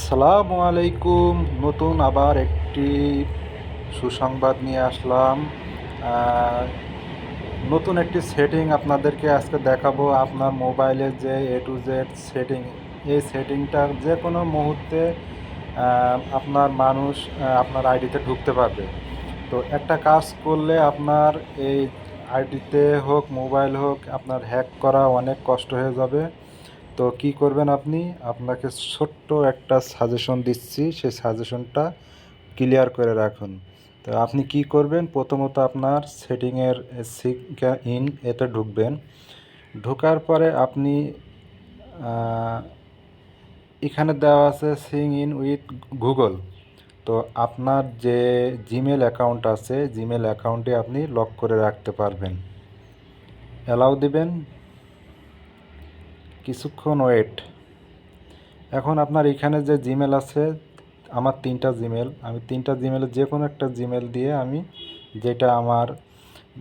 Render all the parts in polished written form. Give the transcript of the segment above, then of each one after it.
আসসালামু আলাইকুম। নতুন আবার একটি সুসংবাদ নিয়ে আসলাম। আহ, নতুন একটি সেটিং আপনাদেরকে আজকে দেখাবো। আপনার মোবাইলের যে A to Z সেটিং, এই সেটিংটা যে কোনো মুহূর্তে আপনার মানুষ আপনার আইডিতে ঢুকতে পারবে। তো একটা কাজ করলে আপনার এই আইডিতে হোক মোবাইল হোক আপনার হ্যাক করা অনেক কষ্ট হয়ে যাবে। তো কি করবেন আপনি, আপনাকে ছোট্ট একটা সাজেশন দিচ্ছি, সেই সাজেশনটা ক্লিয়ার করে রাখুন। তো আপনি কি করবেন, প্রথমত আপনার সেটিংয়ের ইন এতে ঢুকবেন। ঢোকার পরে আপনি এখানে দেওয়া আছে সিং ইন উইথ গুগল। তো আপনার যে জিমেল অ্যাকাউন্ট আছে, জিমেল অ্যাকাউন্টে আপনি লক করে রাখতে পারবেন। অ্যালাউ দিবেন, কিছুক্ষণ ওয়েট। এখন আপনার এখানে যে জিমেল আছে, আমার 3টা জিমেল, আমি 3টা জিমেলের যে কোনো একটা জিমেল দিয়ে আমি, যেটা আমার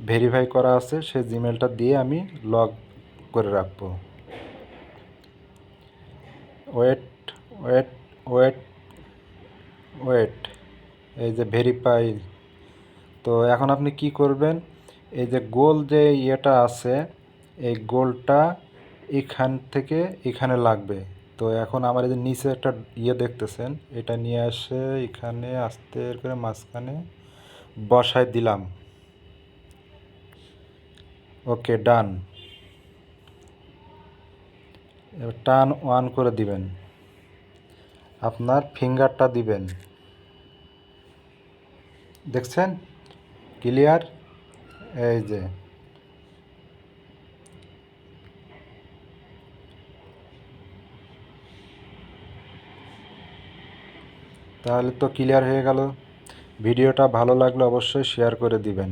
ভেরিফাই করা আছে সেই জিমেলটা দিয়ে আমি লগ করে রাখবো। ওয়েট ওয়েট ওয়েট ওয়েট, এই যে ভেরিফাই। তো এখন আপনি কি করবেন, এই যে গোল যে ইয়েটা আছে, এই গোলটা এখান থেকে এখানে লাগবে। তো এখন আমার এই যে নিচে একটা ইয়ে দেখতেছেন, এটা নিয়ে আসে এখানে আস্তে করে মাঝখানে বসায় দিলাম। ওকে, ডান। এবার টার্ন অন করে দিবেন, আপনার ফিঙ্গারটা দিবেন। দেখছেন ক্লিয়ার? এই যে তাহলে তো ক্লিয়ার হয়ে গেল। ভিডিওটা ভালো লাগলে অবশ্যই শেয়ার করে দিবেন।